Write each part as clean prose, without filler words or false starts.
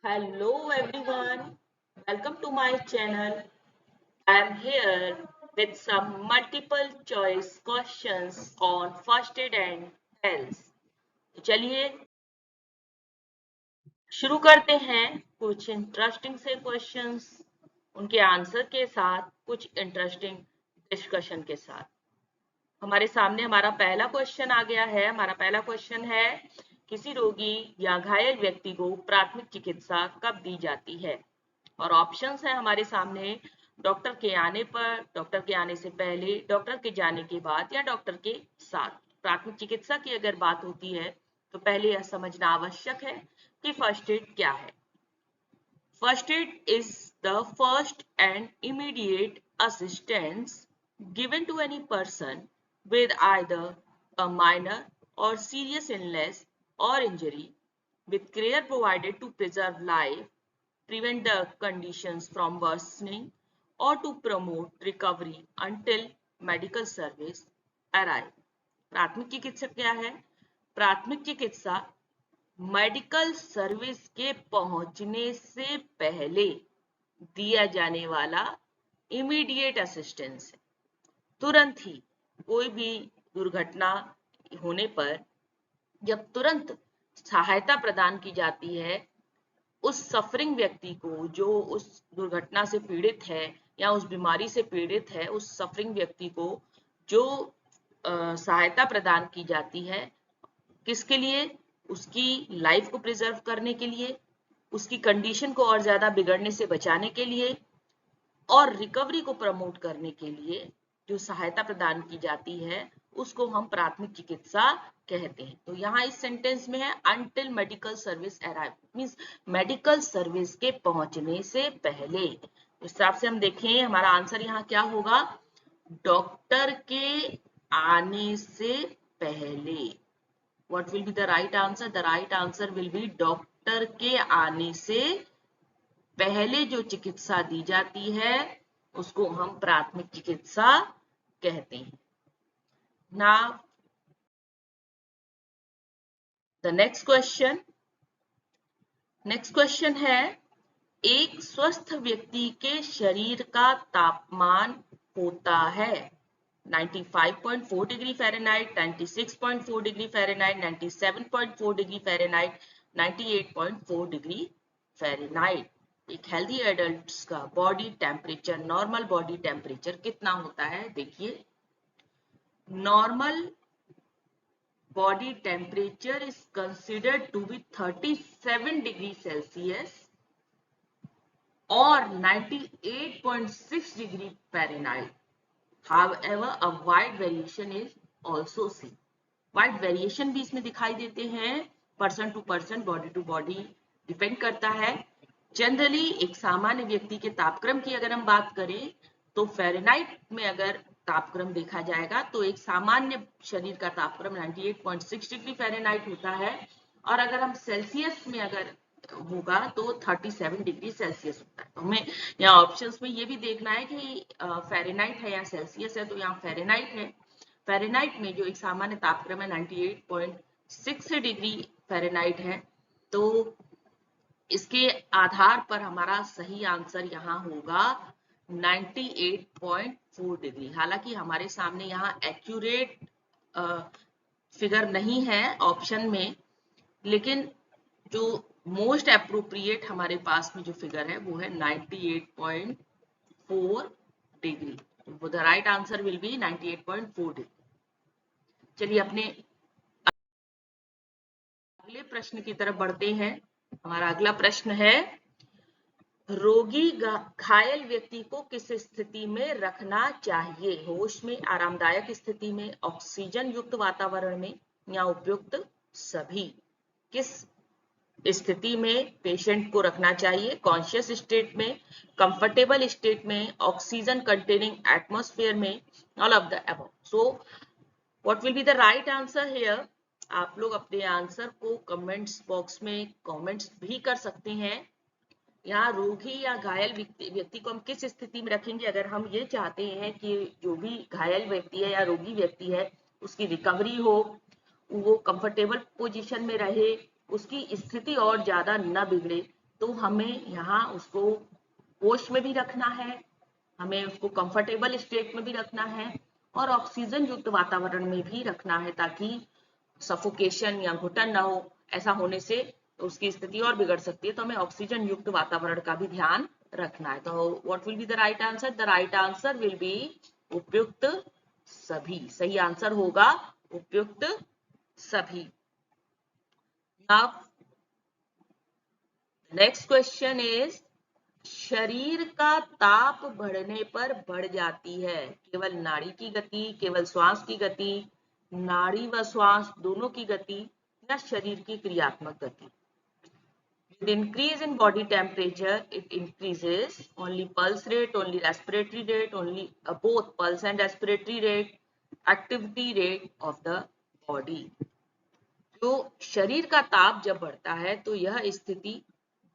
Hello everyone, welcome to my channel. I am here with some multiple choice questions on first aid and health. तो चलिए शुरू करते हैं कुछ interesting से क्वेश्चंस, उनके आंसर के साथ कुछ इंटरेस्टिंग डिस्कशन के साथ। हमारे सामने हमारा पहला क्वेश्चन आ गया है। हमारा पहला क्वेश्चन है, किसी रोगी या घायल व्यक्ति को प्राथमिक चिकित्सा कब दी जाती है? और ऑप्शंस है हमारे सामने, डॉक्टर के आने पर, डॉक्टर के आने से पहले, डॉक्टर के जाने के बाद या डॉक्टर के साथ। प्राथमिक चिकित्सा की अगर बात होती है तो पहले यह समझना आवश्यक है कि फर्स्ट एड क्या है। First aid is the first and immediate assistance given to any person with either a minor or serious illness or injury, with care provided to preserve life, prevent the conditions from worsening, or to promote recovery until medical service arrive. प्राथमिक चिकित्सा क्या है? प्राथमिक चिकित्सा medical service के पहुंचने से पहले दिया जाने वाला इमीडिएट असिस्टेंस है। तुरंत ही कोई भी दुर्घटना होने पर जब तुरंत सहायता प्रदान की जाती है उस सफरिंग व्यक्ति को, जो उस दुर्घटना से पीड़ित है या उस बीमारी से पीड़ित है, उस सफरिंग व्यक्ति को जो सहायता प्रदान की जाती है, किसके लिए? उसकी लाइफ को प्रिजर्व करने के लिए, उसकी कंडीशन को और ज्यादा बिगड़ने से बचाने के लिए और रिकवरी को प्रमोट करने के लिए जो सहायता प्रदान की जाती है उसको हम प्राथमिक चिकित्सा कहते हैं। तो यहाँ इस सेंटेंस में है until medical service arrive, means medical service के पहुंचने से पहले। इस हिसाब से हम देखें हमारा आंसर यहाँ क्या होगा? डॉक्टर के आने से पहले। What will be the right answer? The right answer will be doctor के आने से पहले जो चिकित्सा दी जाती है उसको हम प्राथमिक चिकित्सा कहते हैं। Now the next question है, एक स्वस्थ व्यक्ति के शरीर का तापमान होता है 95.4 degree Fahrenheit, 96.4 degree Fahrenheit, 97.4 degree Fahrenheit, 98.4 degree Fahrenheit. एक हेल्दी एडल्ट्स का body temperature, normal body temperature कितना होता है? देखिए, normal body temperature is considered to be 37 degrees Celsius or 98.6 degree Fahrenheit. However, a wide variation is also seen. Wide variation भी इसमें दिखाई देते हैं, person to person, body to body depend करता है। जनरली एक सामान्य व्यक्ति के तापक्रम की अगर हम बात करें तो फ़ारेनहाइट में अगर तापक्रम देखा जाएगा तो एक सामान्य शरीर का तापक्रम 98.6 डिग्री फ़ारेनहाइट होता है, और अगर हम सेल्सियस में अगर होगा तो 37 डिग्री सेल्सियस होता है। तो हमें यहाँ ऑप्शंस में ये भी देखना है कि फ़ारेनहाइट है या सेल्सियस है, तो यहाँ फ़ारेनहाइट है। फ़ारेनहाइट में जो एक सामान्य तापक्रम है 98.6 डिग्री फ़ारेनहाइट है, तो इसके आधार पर हमारा सही आंसर यहाँ होगा 98.4 डिग्री। हालांकि हमारे सामने यहाँ एक्यूरेट फिगर नहीं है ऑप्शन में, लेकिन जो मोस्ट अप्रोप्रिएट हमारे पास में जो फिगर है वो है 98.4 डिग्री। तो the right answer will B 98.4 degree. चलिए अपने अगले प्रश्न की तरफ बढ़ते हैं। हमारा अगला प्रश्न है, रोगी घायल व्यक्ति को किस स्थिति में रखना चाहिए? होश में, आरामदायक स्थिति में, ऑक्सीजन युक्त वातावरण में या उपयुक्त सभी? किस स्थिति में पेशेंट को रखना चाहिए? कॉन्शियस स्टेट में, कंफर्टेबल स्टेट में, ऑक्सीजन कंटेनिंग एटमॉस्फेयर में, all of the above. So what will be the right answer here? आप लोग अपने आंसर को कमेंट्स बॉक्स में कमेंट्स भी कर सकते हैं। यहाँ रोगी या घायल व्यक्ति को हम किस स्थिति में रखेंगे? अगर हम ये चाहते हैं कि जो भी घायल व्यक्ति है या रोगी व्यक्ति है उसकी रिकवरी हो, वो कंफर्टेबल पोजीशन में रहे, उसकी स्थिति और ज्यादा न बिगड़े, तो हमें यहाँ उसको होश में भी रखना है, हमें उसको कंफर्टेबल स्टेट में भी रखना है और ऑक्सीजन युक्त वातावरण में भी रखना है, ताकि सफोकेशन या घुटन ना हो। ऐसा होने से उसकी स्थिति और बिगड़ सकती है, तो हमें ऑक्सीजन युक्त वातावरण का भी ध्यान रखना है। तो what will be the right answer? The right answer will B उपयुक्त सभी। सही आंसर होगा उपयुक्त सभी। नाउ नेक्स्ट क्वेश्चन इज, शरीर का ताप बढ़ने पर बढ़ जाती है केवल नाड़ी की गति, केवल श्वास की गति, नाड़ी व श्वास दोनों की गति, या शरीर की क्रियात्मक गति? With increase in body temperature, it increases only pulse rate, only respiratory rate, only both pulse and respiratory rate, activity rate of the body. जो शरीर का ताप जब बढ़ता है तो यह स्थिति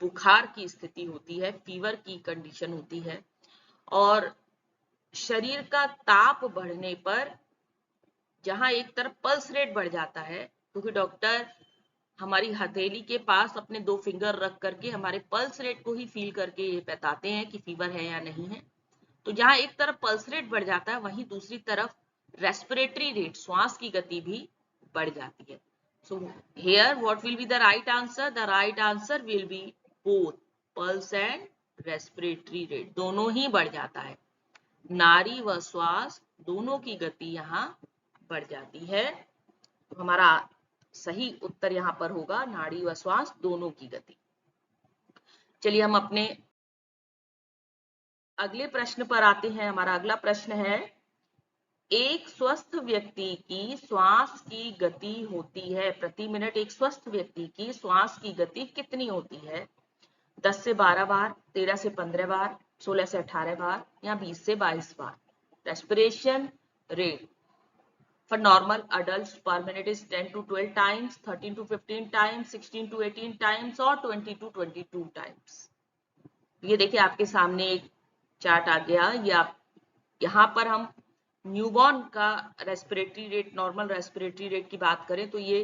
बुखार की स्थिति होती है, फीवर की कंडीशन होती है। और शरीर का ताप बढ़ने पर जहां एक तरफ पल्स रेट बढ़ जाता है, क्योंकि डॉक्टर हमारी हथेली के पास अपने 2 फिंगर रख करके हमारे पल्स रेट को ही फील करके ये बताते हैं कि फीवर है या नहीं है। तो जहां एक तरफ पल्स रेट बढ़ जाता है, वहीं दूसरी तरफ रेस्पिरेटरी रेट, श्वास की गति भी बढ़ जाती है। So here what will be the right answer? The right answer will be both pulse and respiratory rate, दोनों ही बढ़ जाता है। नाड़ी व श्वास दोनों की गति यहाँ बढ़ जाती है। तो हमारा सही उत्तर यहाँ पर होगा नाड़ी व श्वास दोनों की गति। चलिए हम अपने अगले प्रश्न पर आते हैं। हमारा अगला प्रश्न है, एक स्वस्थ व्यक्ति की श्वास की गति होती है प्रति मिनट, एक स्वस्थ व्यक्ति की श्वास की गति कितनी होती है? 10 से 12 बार, 13 से 15 बार, 16 से 18 बार, या 20 से 22 बार? Respiration rate for normal adults per minute is 10 to 12 times, 13 to 15 times, 16 to 18 times और 20 to 22 times. ये देखिए आपके सामने एक चार्ट आ गया। ये आप यहाँ पर हम न्यूबॉर्न का respiratory rate, normal respiratory rate की बात करें तो ये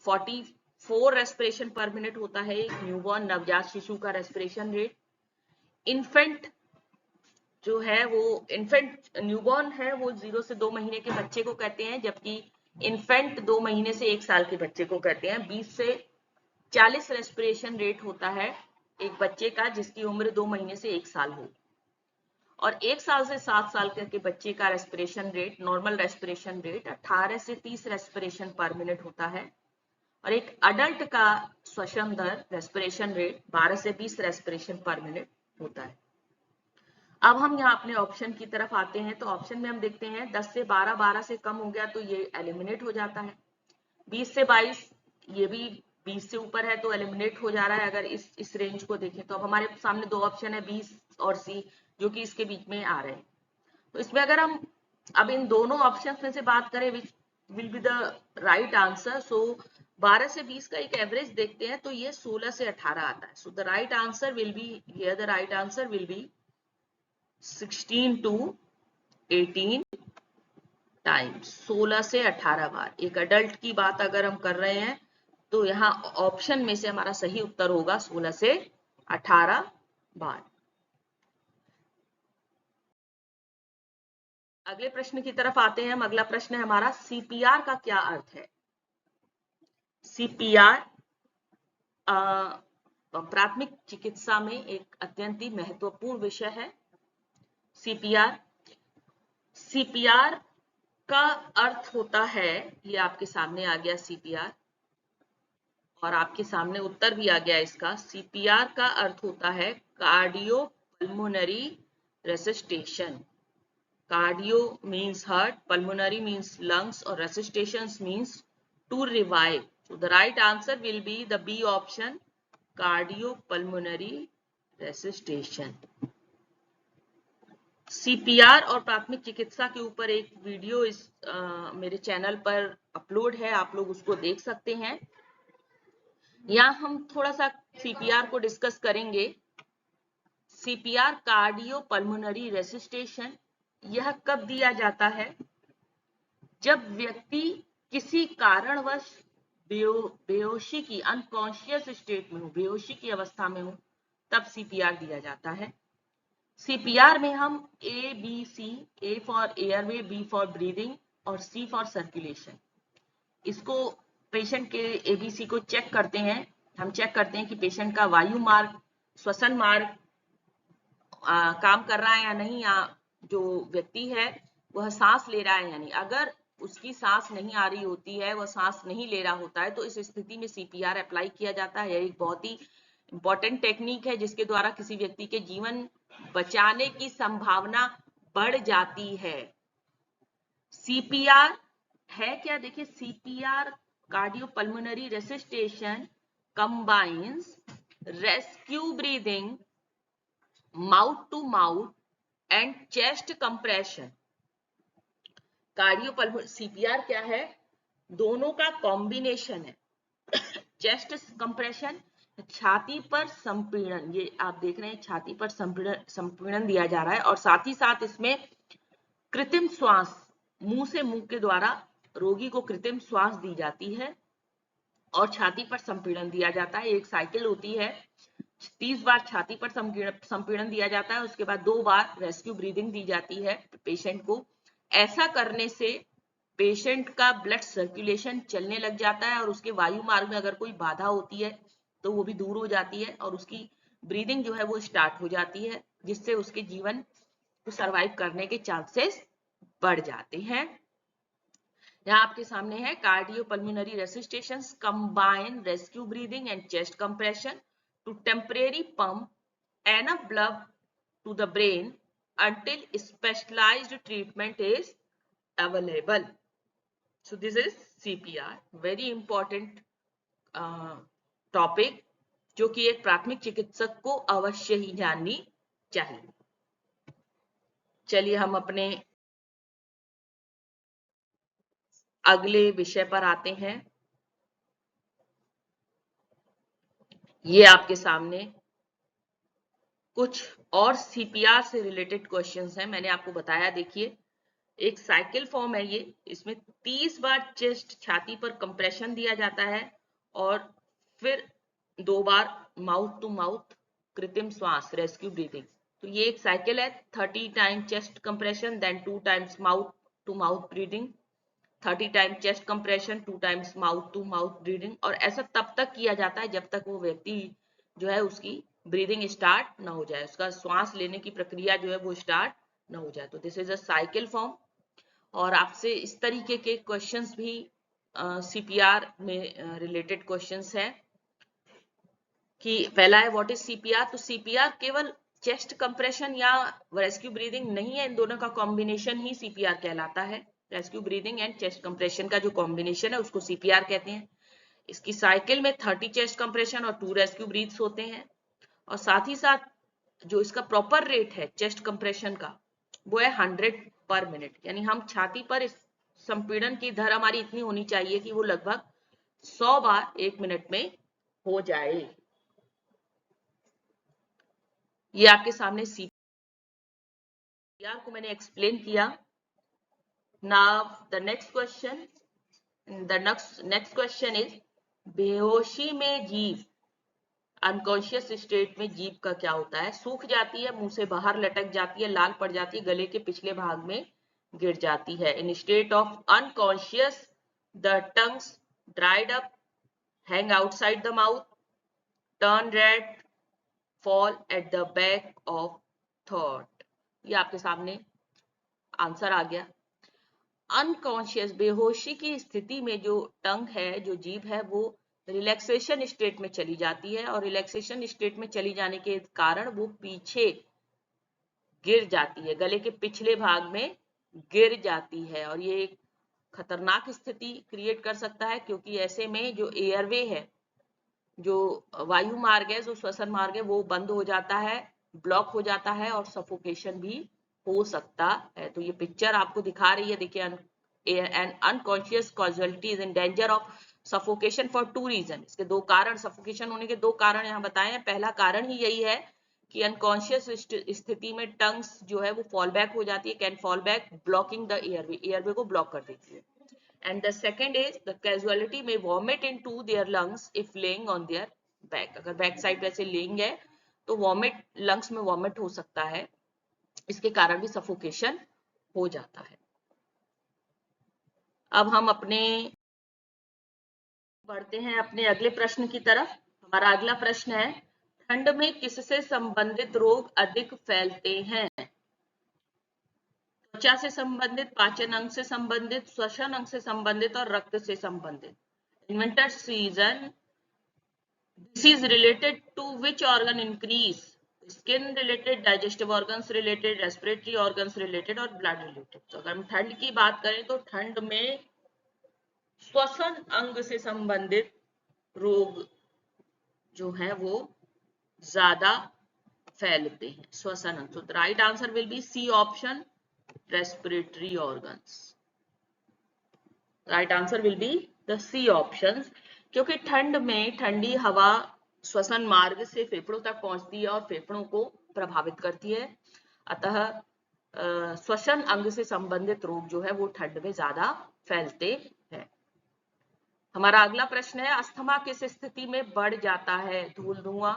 44 रेस्पिरेशन पर मिनट होता है एक न्यूबॉर्न नवजात शिशु का रेस्पिरेशन रेट। इन्फेंट जो है वो इन्फेंट न्यूबॉर्न है वो 0 से 2 महीने के बच्चे को कहते हैं, जबकि इन्फेंट 2 महीने से 1 साल के बच्चे को कहते हैं। 20 से 40 रेस्पिरेशन रेट होता है एक बच्चे का जिसकी उम्र 2 महीने से 1 साल हो। और 1 साल से 7 साल के बच्चे का respiration rate, normal respiration rate 18 से 30 रेस्पिरेशन पर मिनट होता है। और एक अडल्ट का श्वसन दर, रेस्पिरेशन रेट 12 से 20 रेस्पिरेशन पर मिनट होता है। अब हम यहाँ अपने ऑप्शन की तरफ आते हैं। तो ऑप्शन में हम देखते हैं 10 से 12, 12 से कम हो गया तो ये एलिमिनेट हो जाता है। 20 से 22, ये भी 20 से ऊपर है तो एलिमिनेट हो जा रहा है अगर इस रेंज को देखें। तो अब हमारे सामने 2 ऑप्शन है, 20 और सी, जो कि इसके बीच में आ रहे हैं। तो इसमें अगर हम अब इन दोनों ऑप्शन में से बात करें which will be the right answer, so 12 से 20 का एक एवरेज देखते हैं तो ये 16 से 18 आता है। So the right answer will be here, the right answer will B 16 to 18 times, 16 से 18 बार। एक अडल्ट की बात अगर हम कर रहे हैं तो यहाँ ऑप्शन में से हमारा सही उत्तर होगा 16 से 18 बार। अगले प्रश्न की तरफ आते हैं हम। अगला प्रश्न है हमारा, सीपीआर का क्या अर्थ है? सीपीआर प्राथमिक चिकित्सा में एक अत्यंत ही महत्वपूर्ण विषय है। सीपीआर का अर्थ होता है, ये आपके सामने आ गया सीपीआर, और आपके सामने उत्तर भी आ गया इसका। सीपीआर का अर्थ होता है cardio pulmonary resuscitation. Cardio means heart, pulmonary means lungs, और resuscitation means to revive. So the right answer will be the B option, cardiopulmonary resuscitation. CPR और प्राथमिक चिकित्सा के ऊपर एक वीडियो मेरे चैनल पर अपलोड है, आप लोग उसको देख सकते हैं। यहाँ हम थोड़ा सा सीपीआर को डिस्कस करेंगे। सीपीआर कार्डियोपल्मोनरी रेसिस्टेशन यह कब दिया जाता है? जब व्यक्ति किसी कारणवश बेहोशी की अनकॉन्शियस स्टेट में हूँ, बेहोशी की अवस्था में हूँ, तब सीपीआर दिया जाता है। सीपीआर में हम ABC, A for airway, B for breathing और C फॉर सर्कुलेशन, इसको पेशेंट के ABC को चेक करते हैं। हम चेक करते हैं कि पेशेंट का वायु मार्ग, श्वसन मार्ग काम कर रहा है या नहीं, या जो व्यक्ति है वह सांस ले रहा है या नहीं। अगर उसकी सांस नहीं आ रही होती है, वह सांस नहीं ले रहा होता है, तो इस स्थिति में सीपीआर अप्लाई किया जाता है। एक बहुत ही इंपॉर्टेंट टेक्निक है जिसके द्वारा किसी व्यक्ति के जीवन बचाने की संभावना बढ़ जाती है। सीपीआर है क्या, देखिए CPR cardiopulmonary resuscitation combines rescue breathing, mouth to mouth and chest compression. Cardiopulmonary CPR क्या है, दोनों का कॉम्बिनेशन है। चेस्ट कंप्रेशन, छाती पर संपीड़न, ये आप देख रहे हैं छाती पर संपीड़न दिया जा रहा है, और साथ ही साथ इसमें कृत्रिम श्वास, मुंह से मुंह के द्वारा रोगी को कृत्रिम श्वास दी जाती है और छाती पर संपीड़न दिया जाता है। एक साइकिल होती है, 30 बार छाती पर संपीड़न दिया जाता है, उसके बाद 2 बार रेस्क्यू ब्रीदिंग दी जाती है पेशेंट को। ऐसा करने से पेशेंट का ब्लड सर्कुलेशन चलने लग जाता है और उसके वायु मार्ग में अगर कोई बाधा होती है तो वो भी दूर हो जाती है और उसकी ब्रीदिंग जो है वो स्टार्ट हो जाती है, जिससे उसके जीवन को सरवाइव करने के चांसेस बढ़ जाते हैं। यहाँ आपके सामने है cardiopulmonary resuscitation combine rescue breathing and chest compression to temporary pump enough blood to the brain until specialized treatment is available. So this is CPR, very important topic जो कि एक प्राथमिक चिकित्सक को अवश्य ही जाननी चाहिए। चलिए हम अपने अगले विषय पर आते हैं। ये आपके सामने कुछ और सीपीआर से रिलेटेड क्वेश्चंस हैं। मैंने आपको बताया, देखिए एक साइकिल फॉर्म है ये, इसमें 30 बार चेस्ट छाती पर कंप्रेशन दिया जाता है और फिर 2 बार माउथ टू माउथ कृत्रिम श्वास रेस्क्यू ब्रीदिंग। तो ये एक साइकिल है, 30 time chest compression, then 2 times mouth to mouth breathing, 30 time chest compression, 2 times mouth to mouth breathing. और ऐसा तब तक किया जाता है जब तक वो व्यक्ति जो है उसकी ब्रीदिंग स्टार्ट ना हो जाए, उसका श्वास लेने की प्रक्रिया जो है वो स्टार्ट ना हो जाए। तो this is a cycle form. और आपसे इस तरीके के क्वेश्चंस भी सीपीआर में रिलेटेड क्वेश्चंस है कि पहला है व्हाट इज सीपीआर। तो सीपीआर केवल चेस्ट कंप्रेशन या रेस्क्यू ब्रीदिंग नहीं है, इन दोनों का कॉम्बिनेशन ही सीपीआर कहलाता है। Rescue breathing and chest compression का जो कॉम्बिनेशन है उसको सीपीआर कहते हैं। इसकी साइकिल में 30 चेस्ट कंप्रेशन और 2 रेस्क्यू ब्रीथ्स होते हैं, और साथ ही साथ जो इसका प्रॉपर रेट है चेस्ट कंप्रेशन का वो है 100 पर मिनट, यानी हम छाती पर इस संपीड़न की दर हमारी इतनी होनी चाहिए कि वो लगभग 100 बार 1 मिनट में हो जाए। ये आपके सामने सीपीआर को मैंने एक्सप्लेन किया। Now the next question, next question is बेहोशी में जीभ, अनकॉन्शियस स्टेट में जीभ का क्या होता है। सूख जाती है, मुंह से बाहर लटक जाती है, लाल पड़ जाती है, गले के पिछले भाग में गिर जाती है। इन state of unconscious the tongues dried up, hang outside the mouth, turn red, fall at the back of throat. ये आपके सामने आंसर आ गया। अनकॉन्शियस बेहोशी की स्थिति में जो टंग है, जो जीभ है, वो रिलैक्सेशन स्टेट में चली जाती है और रिलैक्सेशन स्टेट में चली जाने के कारण वो पीछे गिर जाती है, गले के पिछले भाग में गिर जाती है। और ये एक खतरनाक स्थिति क्रिएट कर सकता है, क्योंकि ऐसे में जो एयरवे है, जो वायु मार्ग है, जो श्वसन मार्ग है, वो बंद हो जाता है, ब्लॉक हो जाता है और सफोकेशन भी हो सकता है। तो ये पिक्चर आपको दिखा रही है, देखिए an unconscious casualty is in danger of suffocation for 2 reason. इसके 2 कारण, सफोकेशन होने के 2 कारण यहाँ बताए हैं। पहला कारण ही यही है कि अनकॉन्शियस स्थिति में टंग्स जो है वो फॉल बैक हो जाती है, can fall back, blocking the airway, airway को ब्लॉक कर देती है। and the second is the casualty may vomit into their lungs if laying on their back. अगर बैक साइड वैसे लेइंग है तो वॉमिट, लंग्स में वॉमिट हो सकता है, इसके कारण भी सफोकेशन हो जाता है। अब हम अपने बढ़ते हैं अपने अगले प्रश्न की तरफ। हमारा अगला प्रश्न है, ठंड में किससे संबंधित रोग अधिक फैलते हैं? त्वचा से संबंधित, पाचन अंग से संबंधित, श्वसन अंग से संबंधित और रक्त से संबंधित। In winter season disease related to which organ increase? Skin related, digestive organs related, respiratory organs related और blood related। तो अगर हम ठंड की बात करें तो ठंड में श्वसन अंग से संबंधित रोग जो है वो ज्यादा फैलते हैं, श्वसन अंग। तो the right answer will be C option, respiratory organs. Right answer will be the C option, क्योंकि ठंड में ठंडी हवा श्वसन मार्ग से फेफड़ों तक पहुंचती है और फेफड़ों को प्रभावित करती है, अतः श्वसन अंग से संबंधित रोग जो है वो ठंड में ज्यादा फैलते हैं। हमारा अगला प्रश्न है, अस्थमा किस स्थिति में बढ़ जाता है? धूल धुआं,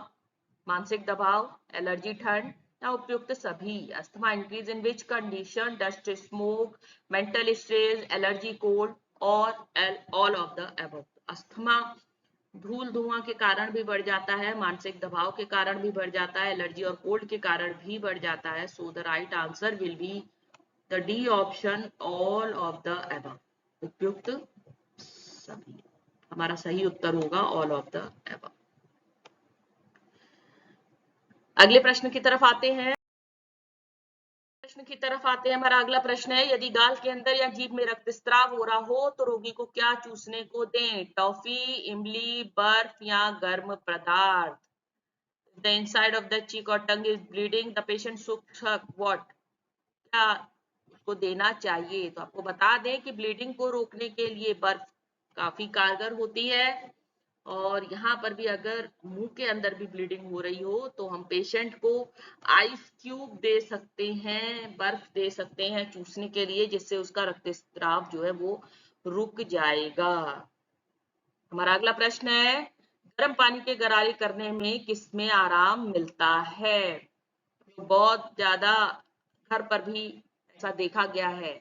मानसिक दबाव, एलर्जी, ठंड या उपयुक्त सभी? Asthma increase in which condition? Dust, smoke, mental stress, allergy, cold और all of the above. Asthma धूल धुआं के कारण भी बढ़ जाता है, मानसिक दबाव के कारण भी बढ़ जाता है, एलर्जी और कोल्ड के कारण भी बढ़ जाता है। So the right answer will be the D option, all of the above, उपयुक्त सभी। हमारा सही उत्तर होगा ऑल ऑफ द अबव। अगले प्रश्न की तरफ आते हैं। हमारा अगला प्रश्न है, यदि गाल के अंदर या जीभ में रक्तस्राव हो रहा हो तो रोगी को क्या चूसने को दें? टॉफी, इमली, बर्फ या गर्म पदार्थ? The inside of the cheek और tongue is bleeding, the patient should what? क्या उसको देना चाहिए? तो आपको बता दें कि ब्लीडिंग को रोकने के लिए बर्फ काफी कारगर होती है, और यहाँ पर भी अगर मुंह के अंदर भी ब्लीडिंग हो रही हो तो हम पेशेंट को आइस क्यूब दे सकते हैं, बर्फ दे सकते हैं चूसने के लिए, जिससे उसका रक्तस्राव जो है वो रुक जाएगा। हमारा अगला प्रश्न है, गर्म पानी के गरारे करने में किसमें आराम मिलता है? बहुत ज्यादा घर पर भी ऐसा देखा गया है,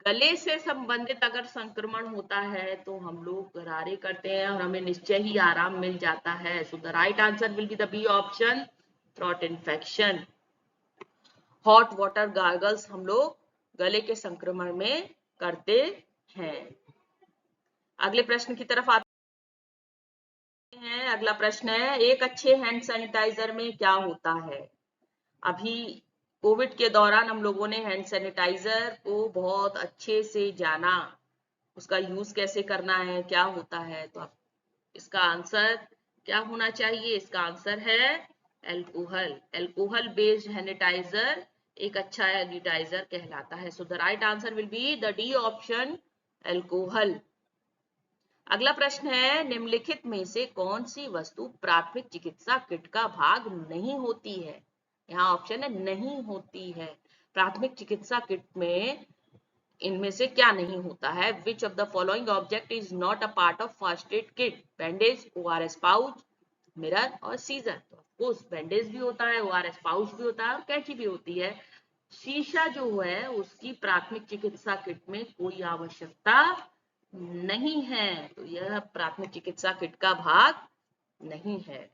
गले से संबंधित अगर संक्रमण होता है तो हम लोग गरारे करते हैं और हमें निश्चय ही आराम मिल जाता है। So the right answer will be the B option, throat infection. Hot water gargles हम लोग गले के संक्रमण में करते हैं। अगले प्रश्न की तरफ आते हैं। अगला प्रश्न है, एक अच्छे हैंड सैनिटाइजर में क्या होता है? अभी कोविड के दौरान हम लोगों ने हैंड सैनिटाइजर को बहुत अच्छे से जाना, उसका यूज कैसे करना है, क्या होता है। तो आप इसका आंसर क्या होना चाहिए? इसका आंसर है एल्कोहल। एल्कोहल बेस्ड सैनिटाइजर एक अच्छा सैनिटाइजर कहलाता है। So the right answer will be the D option, alcohol. अगला प्रश्न है, निम्नलिखित में से कौन सी वस्तु प्राथमिक चिकित्सा किट का भाग नहीं होती है? यहाँ ऑप्शन है नहीं होती है। प्राथमिक चिकित्सा किट में इनमें से क्या नहीं होता है? Which of the following object is not a part of first aid kit? Bandage, ORS pouch, mirror और सीजर। तो ऑफकोर्स बैंडेज भी होता है, ओआरएस पाउच भी होता है और कैंची भी होती है। शीशा जो है उसकी प्राथमिक चिकित्सा किट में कोई आवश्यकता नहीं है, तो यह प्राथमिक चिकित्सा किट का भाग नहीं है।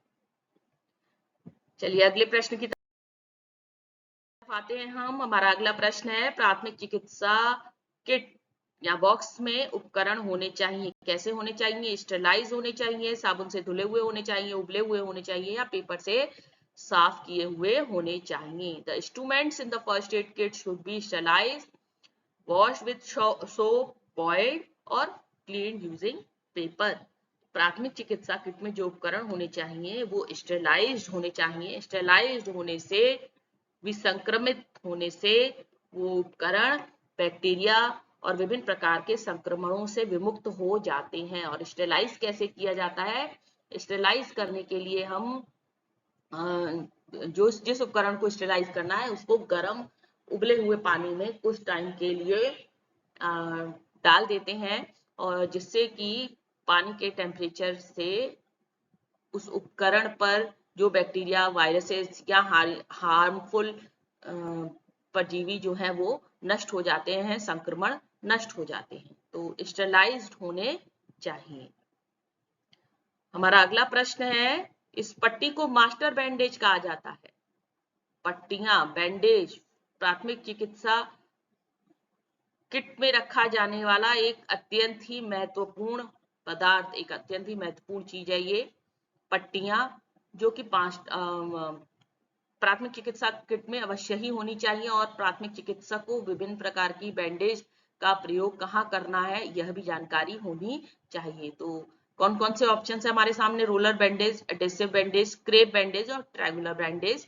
चलिए अगले प्रश्न की तरफ आते हैं हम। हमारा अगला प्रश्न है, प्राथमिक चिकित्सा किट या बॉक्स में उपकरण होने चाहिए, कैसे होने चाहिए? स्टेरलाइज होने चाहिए, साबुन से धुले हुए होने चाहिए, उबले हुए होने चाहिए या पेपर से साफ किए हुए होने चाहिए? The instruments in the first aid kit should be sterilise, wash with soap, boiled और क्लीन यूजिंग पेपर। प्राथमिक चिकित्सा किट में जो उपकरण होने चाहिए वो स्टेरलाइज्ड होने चाहिए। स्टेरलाइज्ड होने से, विसंक्रमित होने से वो उपकरण बैक्टीरिया और विभिन्न प्रकार के संक्रमणों से विमुक्त हो जाते हैं। और स्टेरलाइज कैसे किया जाता है? स्टेरलाइज करने के लिए हम जो जिस उपकरण को स्टेरलाइज करना है उसको गर्म उबले हुए पानी में कुछ टाइम के लिए डाल देते हैं, और जिससे कि पानी के टेम्परेचर से उस उपकरण पर जो बैक्टीरिया, वायरसेस या हार्मफुल परजीवी जो है वो नष्ट हो जाते हैं, संक्रमण नष्ट हो जाते हैं। तो स्टेरलाइज्ड होने चाहिए। हमारा अगला प्रश्न है, इस पट्टी को मास्टर बैंडेज कहा जाता है। पट्टियां, बैंडेज प्राथमिक चिकित्सा किट में रखा जाने वाला एक अत्यंत ही महत्वपूर्ण पदार्थ, एक अत्यंत ही महत्वपूर्ण चीज है ये पट्टियां, जो कि प्राथमिक चिकित्सा किट में अवश्य ही होनी चाहिए। और प्राथमिक चिकित्सक को विभिन्न प्रकार की बैंडेज का प्रयोग कहाँ करना है यह भी जानकारी होनी चाहिए। तो कौन कौन से ऑप्शन है हमारे सामने? Roller bandage, adhesive bandage, crepe bandage और ट्रायंगुलर बैंडेज।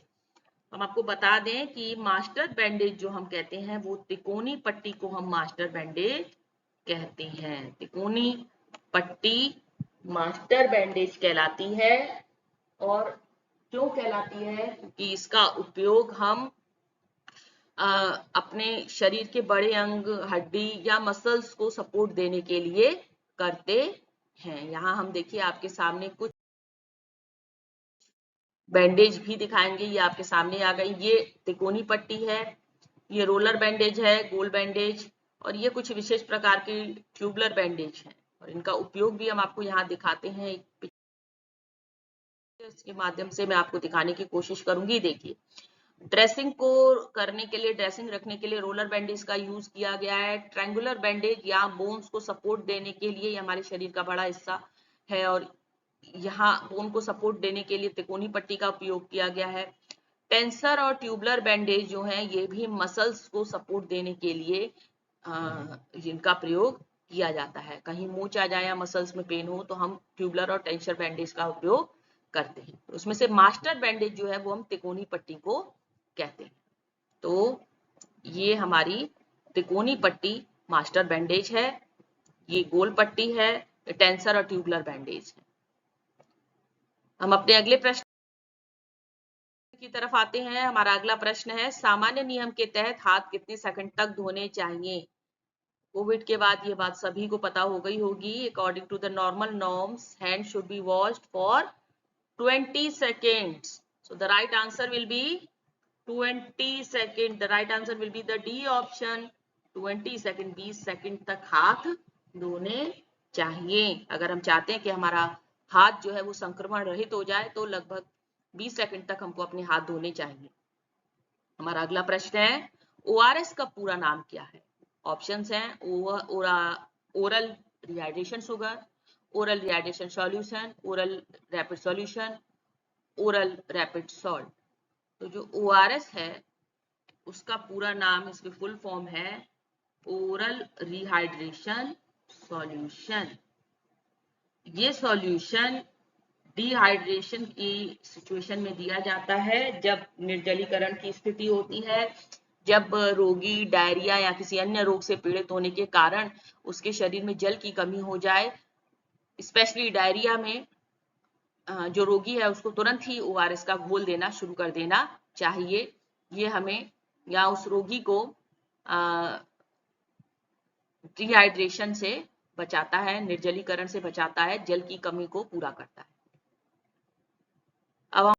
हम आपको बता दें कि मास्टर बैंडेज जो हम कहते हैं वो तिकोनी पट्टी को हम मास्टर बैंडेज कहते हैं। तिकोनी पट्टी मास्टर बैंडेज कहलाती है। और क्यों कहलाती है? क्योंकि इसका उपयोग हम अपने शरीर के बड़े अंग, हड्डी या मसल्स को सपोर्ट देने के लिए करते हैं। यहाँ हम देखिए आपके सामने कुछ बैंडेज भी दिखाएंगे, ये आपके सामने आ गई। ये तिकोनी पट्टी है, ये रोलर बैंडेज है, गोल बैंडेज, और ये कुछ विशेष प्रकार की ट्यूबुलर बैंडेज है। और इनका उपयोग भी हम आपको यहाँ दिखाते हैं, इसके माध्यम से मैं आपको दिखाने की कोशिश करूंगी। देखिए, ड्रेसिंग को करने के लिए, ड्रेसिंग रखने के लिए रोलर बैंडेज का यूज किया गया है। ट्रायंगुलर बैंडेज या बोन्स को सपोर्ट देने के लिए, हमारे शरीर का बड़ा हिस्सा है और यहाँ बोन को सपोर्ट देने के लिए तिकोनी पट्टी का उपयोग किया गया है। टेंसर और ट्यूबुलर बैंडेज जो है ये भी मसल्स को सपोर्ट देने के लिए जिनका प्रयोग किया जाता है। कहीं मूंछ आ जाए या मसल्स में पेन हो तो हम ट्यूबुलर और टेंसर बैंडेज का उपयोग करते हैं। तो उसमें से मास्टर बैंडेज जो है वो हम तिकोनी पट्टी को कहते हैं। तो ये हमारी तिकोनी पट्टी मास्टर बैंडेज है, ये गोल पट्टी है, टेंसर और ट्यूबुलर बैंडेज है। हम अपने अगले प्रश्न की तरफ आते हैं। हमारा अगला प्रश्न है, सामान्य नियम के तहत हाथ कितने सेकंड तक धोने चाहिए? कोविड के बाद ये बात सभी को पता हो गई होगी। According to the normal norms, hand should be washed for 20 seconds. So the right answer will be 20 seconds. The right answer will be the D option. 20 second, 20 second तक हाथ धोने चाहिए। अगर हम चाहते हैं कि हमारा हाथ जो है वो संक्रमण रहित हो जाए तो लगभग 20 सेकंड तक हमको अपने हाथ धोने चाहिए। हमारा अगला प्रश्न है, ORS का पूरा नाम क्या है? ऑप्शंस हैं oral rehydration sugar, oral rehydration solution, oral rapid solution, oral rapid salt. तो जो ORS है उसका पूरा नाम, इसकी फुल फॉर्म है ओरल रिहाइड्रेशन सॉल्यूशन। ये सॉल्यूशन डिहाइड्रेशन की सिचुएशन में दिया जाता है जब निर्जलीकरण की स्थिति होती है, जब रोगी डायरिया या किसी अन्य रोग से पीड़ित होने के कारण उसके शरीर में जल की कमी हो जाए। स्पेशली डायरिया में जो रोगी है उसको तुरंत ही ORS का घोल देना शुरू कर देना चाहिए। ये हमें या उस रोगी को डिहाइड्रेशन से बचाता है, निर्जलीकरण से बचाता है, जल की कमी को पूरा करता है। अब हम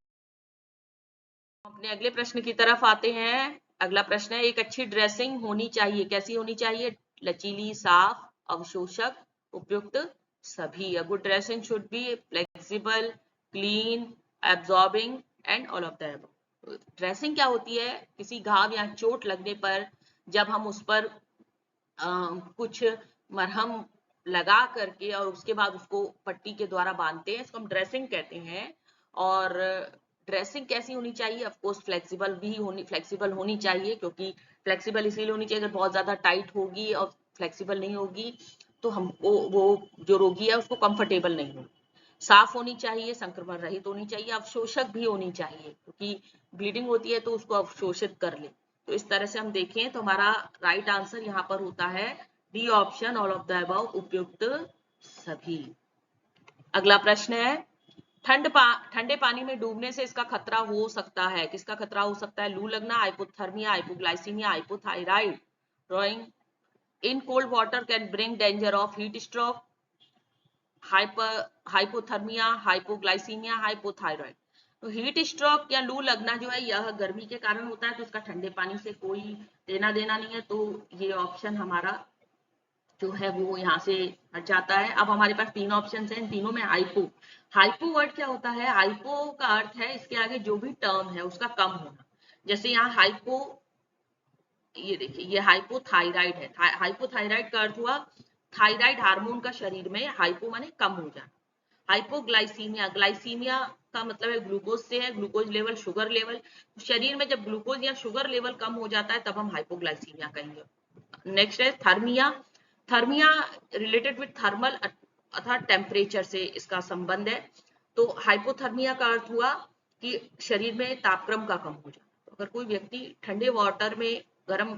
अपने अगले प्रश्न की तरफ आते हैं। अगला प्रश्न है, एक अच्छी ड्रेसिंग होनी चाहिए, कैसी होनी चाहिए? लचीली, साफ, अवशोषक, उपयुक्त सभी। A good dressing should be flexible, clean, absorbing and all of the above. Dressing क्या होती है? किसी घाव या चोट लगने पर जब हम उस पर कुछ मरहम लगा करके और उसके बाद उसको पट्टी के द्वारा बांधते हैं, इसको हम ड्रेसिंग कहते हैं। और ड्रेसिंग कैसी होनी चाहिए? ऑफ कोर्स फ्लेक्सिबल होनी चाहिए, क्योंकि फ्लेक्सिबल इसीलिए होनी चाहिए, अगर बहुत ज्यादा टाइट होगी और फ्लेक्सिबल नहीं होगी तो हमको वो जो रोगी है उसको कंफर्टेबल नहीं होगी। साफ होनी चाहिए, संक्रमण रहित होनी चाहिए, अवशोषक भी होनी चाहिए, क्योंकि ब्लीडिंग होती है तो उसको अवशोषित कर ले। तो इस तरह से हम देखें तो हमारा राइट आंसर यहाँ पर होता है D option, all of the above, उपयुक्त सभी। अगला प्रश्न है, ठंडे पानी में डूबने से इसका खतरा हो सकता है। किसका खतरा हो सकता है? लू लगना, hypothermia, hypoglycaemia, hypothyroid. Drawing in cold water can bring danger of heat stroke, hypothermia, hypoglycaemia, hypothyroid. तो हीट स्ट्रोक या लू लगना जो है यह गर्मी के कारण होता है, तो इसका ठंडे पानी से कोई लेना देना नहीं है, तो ये ऑप्शन हमारा जो है वो यहाँ से हट जाता है। अब हमारे पास तीन ऑप्शन हैं, इन तीनों में हाइपो। हाइपो वर्ड क्या होता है? हाइपो का अर्थ है इसके आगे जो भी टर्म है उसका कम होना। जैसे यहाँ हाइपो, ये देखिए ये हाइपोथायराइड है। हाइपोथायराइड का अर्थ हुआ थायराइड हार्मोन का शरीर में, हाइपो माने कम हो जाना। हाइपोग्लाइसीमिया, ग्लाइसीमिया का मतलब है ग्लूकोज से है, ग्लूकोज लेवल, शुगर लेवल। शरीर में जब ग्लूकोज या शुगर लेवल कम हो जाता है तब हम हाइपोग्लाइसीमिया कहेंगे। नेक्स्ट है थर्मिया। थर्मिया रिलेटेड विद थर्मल अर्थात टेम्परेचर से इसका संबंध है। तो हाइपोथर्मिया का अर्थ हुआ कि शरीर में तापक्रम का कम हो जाना। तो अगर कोई व्यक्ति ठंडे वाटर में गर्म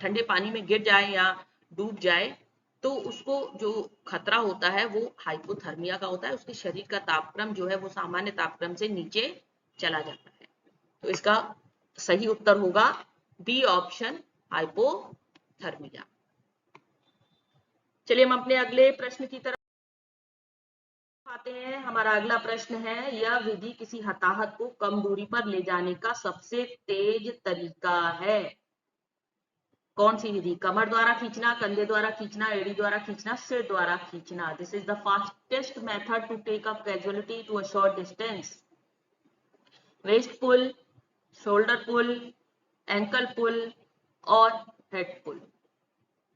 ठंडे पानी में गिर जाए या डूब जाए तो उसको जो खतरा होता है वो हाइपोथर्मिया का होता है, उसके शरीर का तापक्रम जो है वो सामान्य तापक्रम से नीचे चला जाता है। तो इसका सही उत्तर होगा बी ऑप्शन, हाइपोथर्मिया। चलिए हम अपने अगले प्रश्न की तरफ आते हैं। हमारा अगला प्रश्न है, यह विधि किसी हताहत को कम दूरी पर ले जाने का सबसे तेज तरीका है। कौन सी विधि? कमर द्वारा खींचना, कंधे द्वारा खींचना, एड़ी द्वारा खींचना, सिर द्वारा खींचना। This is the fastest method to take up casualty to a short distance. Waist pull, shoulder pull, ankle pull और हेड पुल।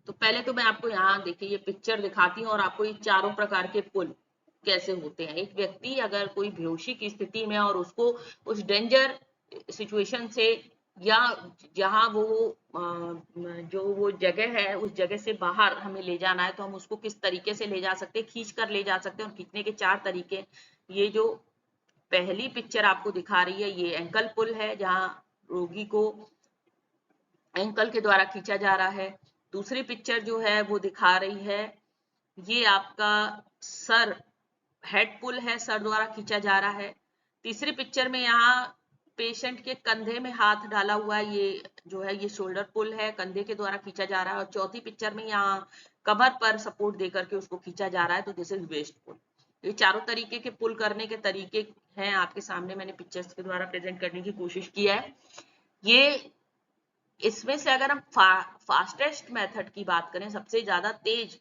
तो पहले तो मैं आपको यहाँ देखिए ये पिक्चर दिखाती हूँ और आपको ये चारों प्रकार के पुल कैसे होते हैं। एक व्यक्ति अगर कोई बेहोशी की स्थिति में और उसको उस डेंजर सिचुएशन से या जहां वो जो वो जगह है उस जगह से बाहर हमें ले जाना है तो हम उसको किस तरीके से ले जा सकते हैं, खींच कर ले जा सकते हैं। और खींचने के चार तरीके, ये जो पहली पिक्चर आपको दिखा रही है ये एंकल पुल है, जहां रोगी को एंकल के द्वारा खींचा जा रहा है। दूसरी पिक्चर जो है वो दिखा रही है, ये आपका सर हेड पुल है, सर द्वारा खींचा जा रहा है। तीसरी पिक्चर में यहाँ पेशेंट के कंधे में हाथ डाला हुआ है, ये जो है ये शोल्डर पुल है, कंधे के द्वारा खींचा जा रहा है। और चौथी पिक्चर में यहाँ कमर पर सपोर्ट देकर के उसको खींचा जा रहा है, तो दिस इज वेस्ट पुल। ये चारों तरीके के पुल करने के तरीके हैं आपके सामने, मैंने पिक्चर्स के द्वारा प्रेजेंट करने की कोशिश किया है। ये इसमें से अगर हम फास्टेस्ट मेथड की बात करें, सबसे ज्यादा तेज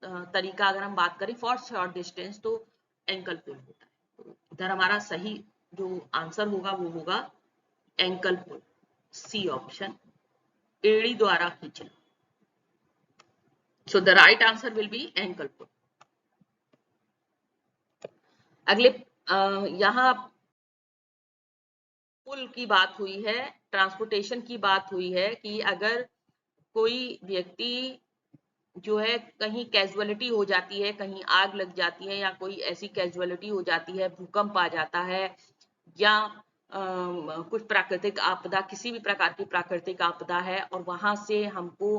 तरीका अगर हम बात करें फॉर शॉर्ट डिस्टेंस, तो एंकल पुल होता है। तो इधर हमारा सही जो आंसर होगा वो होगा एंकल पुल, सी ऑप्शन, एड़ी द्वारा खींचना। So the right answer will be ankle pull. अगले यहाँ पुल की बात हुई है, ट्रांसपोर्टेशन की बात हुई है कि अगर कोई व्यक्ति जो है कहीं कैजुअलिटी हो जाती है, कहीं आग लग जाती है या कोई ऐसी कैजुअलिटी हो जाती है, भूकंप आ जाता है या कुछ प्राकृतिक आपदा, किसी भी प्रकार की प्राकृतिक आपदा है और वहां से हमको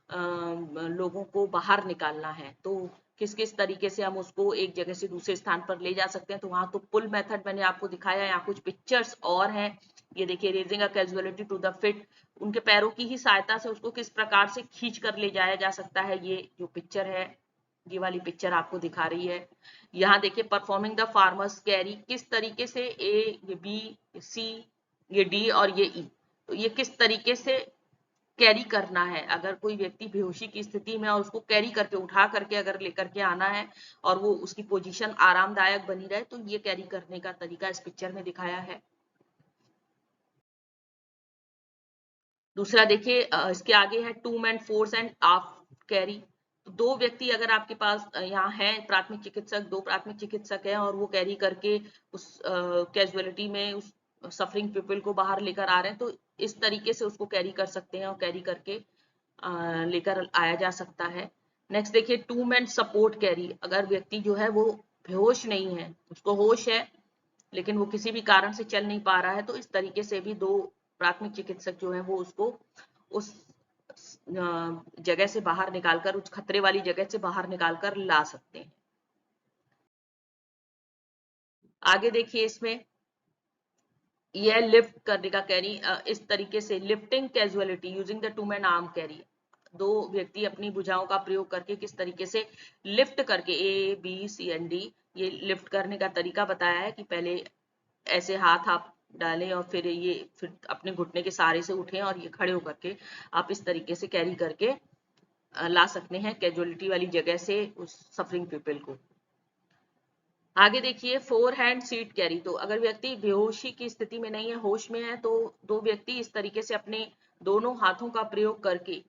लोगों को बाहर निकालना है, तो किस किस तरीके से हम उसको एक जगह से दूसरे स्थान पर ले जा सकते हैं। तो वहां तो पुल मेथड मैंने आपको दिखाया। यहाँ कुछ पिक्चर्स और हैं, ये देखिए, raising a casualty to the feet, उनके पैरों की ही सहायता से उसको किस प्रकार से खींच कर ले जाया जा सकता है। ये जो पिक्चर है, ये वाली पिक्चर आपको दिखा रही है। यहाँ देखिए, परफॉर्मिंग द फार्मर्स कैरी, किस तरीके से ए, ये बी, सी, ये डी और ये ई, तो ये किस तरीके से कैरी करना है। अगर कोई व्यक्ति बेहोशी की स्थिति में और उसको कैरी करके उठा करके अगर लेकर के आना है और वो उसकी पोजीशन आरामदायक बनी रहे, तो ये कैरी करने का तरीका इस पिक्चर में दिखाया है। दूसरा देखिए, इसके आगे है two man fore and aft carry. दो व्यक्ति अगर आपके पास यहाँ है, प्राथमिक चिकित्सक, दो प्राथमिक चिकित्सक हैं और वो कैरी करके उस कैजुअलिटी में उस सफरिंग पीपल को बाहर लेकर आ रहे हैं, तो इस तरीके से उसको कैरी कर सकते हैं और कैरी करके लेकर आया जा सकता है। नेक्स्ट देखिए, टू मैन सपोर्ट कैरी, अगर व्यक्ति जो है वो बेहोश नहीं है, उसको होश है लेकिन वो किसी भी कारण से चल नहीं पा रहा है, तो इस तरीके से भी दो प्राथमिक चिकित्सक जो है वो उसको उस जगह से बाहर निकालकर, उस खतरे वाली जगह से बाहर निकालकर ला सकते हैं। आगे देखिए, इसमें यह लिफ्ट करने का कैरी, इस तरीके से lifting casualty using the two man arm carry, दो व्यक्ति अपनी भुजाओं का प्रयोग करके किस तरीके से लिफ्ट करके ABCD ये लिफ्ट करने का तरीका बताया है कि पहले ऐसे हाथ आप डालें और फिर अपने घुटने के सहारे से उठें और ये खड़े होकर के आप इस तरीके से कैरी करके ला सकते हैं कैजुअलिटी वाली जगह से उस सफरिंग पीपल को। आगे देखिए, फोर हैंड सीट कैरी। तो अगर व्यक्ति बेहोशी की स्थिति में नहीं है, होश में है, तो दो व्यक्ति इस तरीके से अपने दोनों हाथों का प्रयोग करके,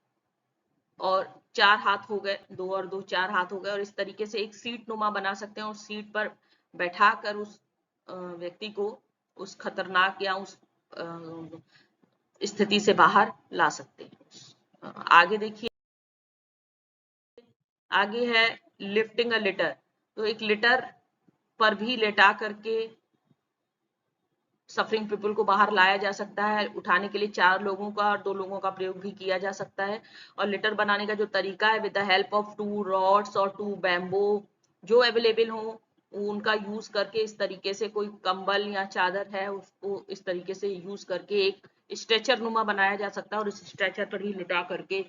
और चार हाथ हो गए, दो और दो चार हाथ हो गए, और इस तरीके से एक सीट नुमा बना सकते हैं और सीट पर बैठाकर उस व्यक्ति को उस खतरनाक या उस स्थिति से बाहर ला सकते हैं। आगे देखिए, आगे है लिफ्टिंग अ लिटर। तो एक लिटर पर भी लेटा करके सफरिंग पीपल को बाहर लाया जा सकता है। उठाने के लिए चार लोगों का और दो लोगों का प्रयोग भी किया जा सकता है। और लिटर बनाने का जो तरीका है, with the help of 2 rods और 2 बैम्बो जो अवेलेबल हो उनका यूज करके इस तरीके से कोई कंबल या चादर है उसको इस तरीके से यूज करके एक स्ट्रेचर नुमा बनाया जा सकता है और इस स्ट्रेचर पर ही लिटा करके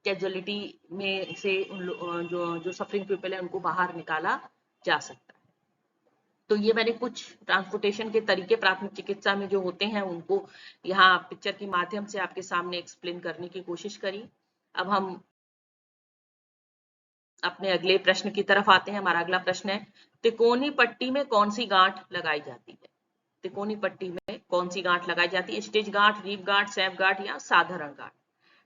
कैजुअलिटी में से जो सफरिंग पीपल है उनको बाहर निकाला जा सकता है। तो ये मैंने कुछ ट्रांसपोर्टेशन के तरीके प्राथमिक चिकित्सा में जो होते हैं उनको यहाँ पिक्चर के माध्यम से आपके सामने एक्सप्लेन करने की कोशिश करी। अब हम अपने अगले प्रश्न की तरफ आते हैं। हमारा अगला प्रश्न है, तिकोनी पट्टी में कौन सी गांठ लगाई जाती है? तिकोनी पट्टी में कौन सी गांठ लगाई जाती है? स्टिच गांठ, रीप गांठ, सैफ गांठ या साधारण गांठ?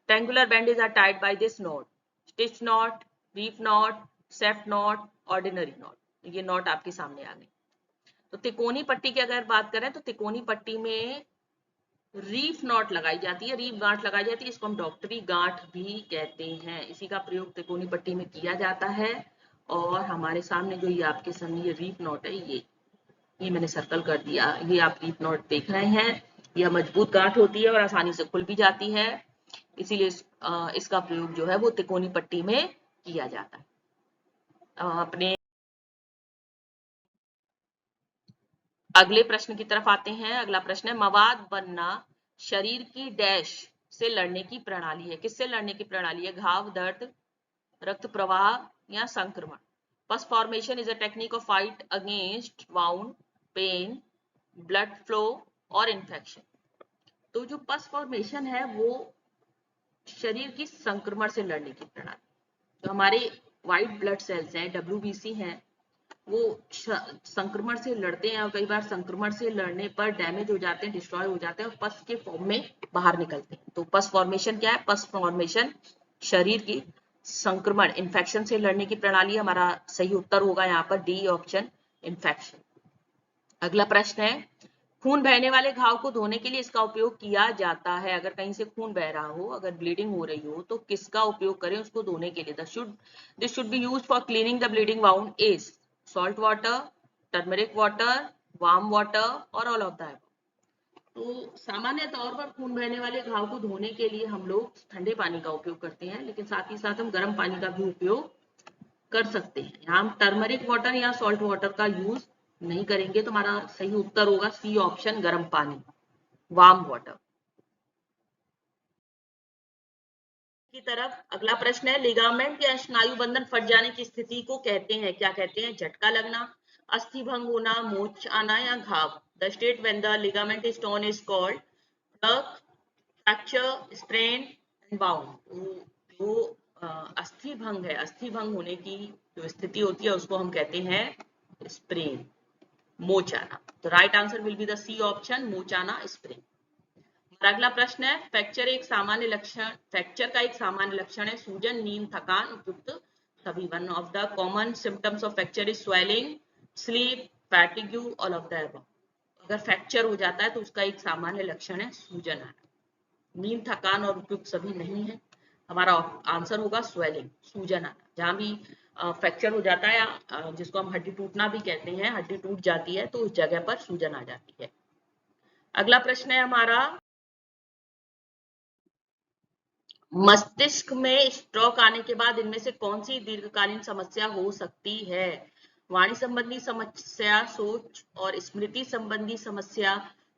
Triangular bandage are tied by this knot, stitch knot, reef knot, safe knot, ordinary knot. ये नॉट आपके सामने आ गए। तो तिकोनी पट्टी की अगर बात करें तो तिकोनी पट्टी में रीफ नॉट लगाई जाती है, रीफ गांठ लगाई जाती है। इसको हम डॉक्टरी गांठ भी कहते हैं। इसी का प्रयोग तिकोनी पट्टी में किया जाता है। और हमारे सामने जो ये आपके सामने ये रीफ नॉट है, ये मैंने सर्कल कर दिया। ये आप रीफ नॉट देख रहे हैं। यह मजबूत गांठ होती है और आसानी से खुल भी जाती है, इसीलिए इसका प्रयोग जो है वो तिकोनी पट्टी में किया जाता है। अपने अगले प्रश्न की तरफ आते हैं। अगला प्रश्न है, मवाद बनना शरीर की डैश से लड़ने की प्रणाली है। किससे लड़ने की प्रणाली है? घाव, दर्द, रक्त प्रवाह या संक्रमण? Pus formation is a technique of fight against wound, pain, blood flow और इन्फेक्शन। तो जो पस फॉर्मेशन है वो शरीर की संक्रमण से लड़ने की प्रणाली। तो हमारे व्हाइट ब्लड सेल्स हैं, WBC हैं, वो संक्रमण से लड़ते हैं और कई बार संक्रमण से लड़ने पर डैमेज हो जाते हैं, डिस्ट्रॉय हो जाते हैं और पस के फॉर्म में बाहर निकलते हैं। तो पस फॉर्मेशन क्या है? पस फॉर्मेशन शरीर की संक्रमण, इन्फेक्शन से लड़ने की प्रणाली। हमारा सही उत्तर होगा यहाँ पर डी ऑप्शन, इन्फेक्शन। अगला प्रश्न है, खून बहने वाले घाव को धोने के लिए इसका उपयोग किया जाता है। अगर कहीं से खून बह रहा हो, अगर ब्लीडिंग हो रही हो, तो किसका उपयोग करें उसको धोने के लिए? This should be used for cleaning the bleeding wound is salt water, turmeric water, warm water और ऑल ऑफ द अबव। तो सामान्य तौर पर खून बहने वाले घाव को धोने के लिए हम लोग ठंडे पानी का उपयोग करते हैं, लेकिन साथ ही साथ हम गर्म पानी का भी उपयोग कर सकते हैं। यहाँ हम टर्मरिक वाटर या सॉल्ट वाटर का यूज नहीं करेंगे। तो हमारा सही उत्तर होगा सी ऑप्शन, गर्म पानी, वार्म वाटर। की तरफ अगला प्रश्न है, लिगामेंट या स्नायु बंधन फट जाने की स्थिति को कहते हैं, क्या कहते हैं? झटका लगना, अस्थि भंग होना, मोच आना या घाव? The state when the ligament is torn is called fracture, strain and bound. जो अस्थि भंग है, अस्थि भंग होने की जो स्थिति होती है उसको हम कहते हैं स्प्रेन, मोचाना। तो right answer will be the C option, मोचाना, स्प्रेन। अगला प्रश्न है, फ्रैक्चर एक सामान्य लक्षण, फ्रैक्चर का एक सामान्य लक्षण है सूजन, नींद, थकान, उपयुक्त सभी। One of the common symptoms of fracture is swelling, sleep, fatigue, all of the above. अगर फ्रैक्चर हो जाता है तो उसका एक सामान्य लक्षण है सूजन आना। नींद, थकान और उपयुक्त सभी नहीं है। हमारा आंसर होगा स्वेलिंग, सूजन आना। जहां भी फ्रैक्चर हो जाता है, जिसको हम हड्डी टूटना भी कहते हैं, हड्डी टूट जाती है तो उस जगह पर सूजन आ जाती है। अगला प्रश्न है हमारा, मस्तिष्क में स्ट्रोक आने के बाद इनमें से कौन सी दीर्घकालीन समस्या हो सकती है? वाणी संबंधी समस्या, सोच और स्मृति संबंधी समस्या,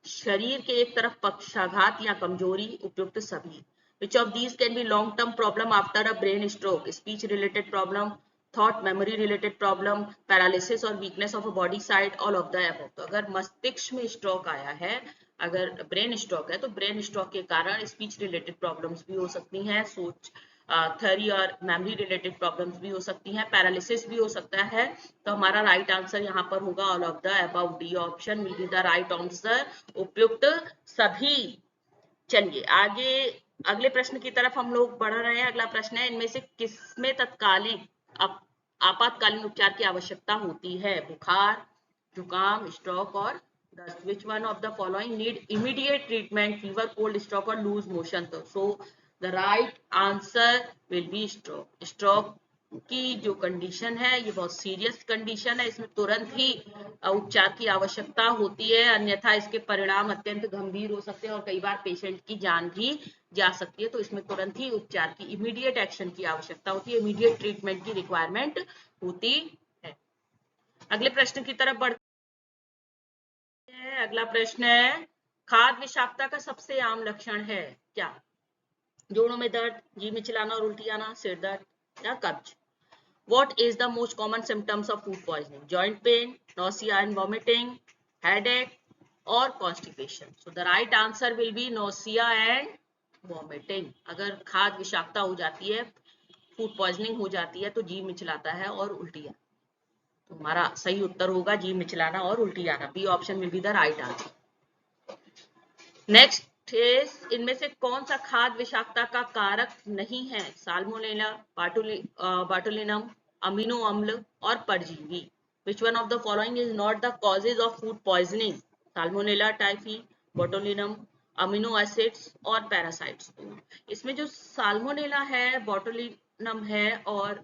शरीर के एक तरफ पक्षाघात या कमजोरी, उपयुक्त सभी। Which of these can be long term problem after a brain stroke? Speech related problem, thought memory related problem, paralysis और weakness of a body side, all of the above. तो अगर मस्तिष्क में स्ट्रोक आया है, अगर ब्रेन स्ट्रोक है, तो ब्रेन स्ट्रोक के कारण स्पीच रिलेटेड प्रॉब्लम्स भी हो सकती हैं, सोच थ्योरी और मेमोरी रिलेटेड प्रॉब्लम्स भी हो सकती हैं, पैरालिसिस भी हो सकता है। तो हमारा राइट आंसर यहाँ पर होगा all of the above, D option will be the right answer, उपयुक्त सभी। चलिए आगे अगले प्रश्न की तरफ हम लोग बढ़ रहे हैं। अगला प्रश्न है, इनमें से किसमें तत्कालीन आपातकालीन उपचार की आवश्यकता होती है? बुखार, जुकाम, स्ट्रोक और दस्त। Which one of the following need immediate treatment? Fever, cold, stroke और लूज मोशन। तो सो the right answer will B stroke. Stroke की जो कंडीशन है ये बहुत सीरियस कंडीशन है, इसमें तुरंत ही उपचार की आवश्यकता होती है, अन्यथा इसके परिणाम अत्यंत गंभीर हो सकते हैं और कई बार पेशेंट की जान भी जा सकती है। तो इसमें तुरंत ही उपचार की, इमीडिएट एक्शन की आवश्यकता होती है, इमीडिएट ट्रीटमेंट की रिक्वायरमेंट होती है। अगले प्रश्न की तरफ बढ़ते हैं। अगला प्रश्न है, खाद्य विषाक्तता का सबसे आम लक्षण है क्या? जोड़ों में दर्द, जी मिचलाना और उल्टी आना, सिर दर्द या कब्ज। What is the most common symptoms of food poisoning? Joint pain, nausea and vomiting, headache or constipation. So the right answer will be nausea and vomiting. अगर खाद्य विषाक्तता हो जाती है, फूड पॉइजनिंग हो जाती है, तो जी मिचलाता है और उल्टी आना। तो हमारा सही उत्तर होगा जी मिचलाना और उल्टी आना। B option will be the right answer. Next is, इनमें से कौन सा खाद्य विषाक्तता का कारक नहीं है? साल्मोनेला, बाटुलिनम, अमीनो अम्ल और परजीवी। Which one of the following is not the causes of food poisoning? Salmonella typhi, botulinum, amino acids और पैरासाइट्स। इसमें जो साल्मोनेला है, बोटुलिनम है और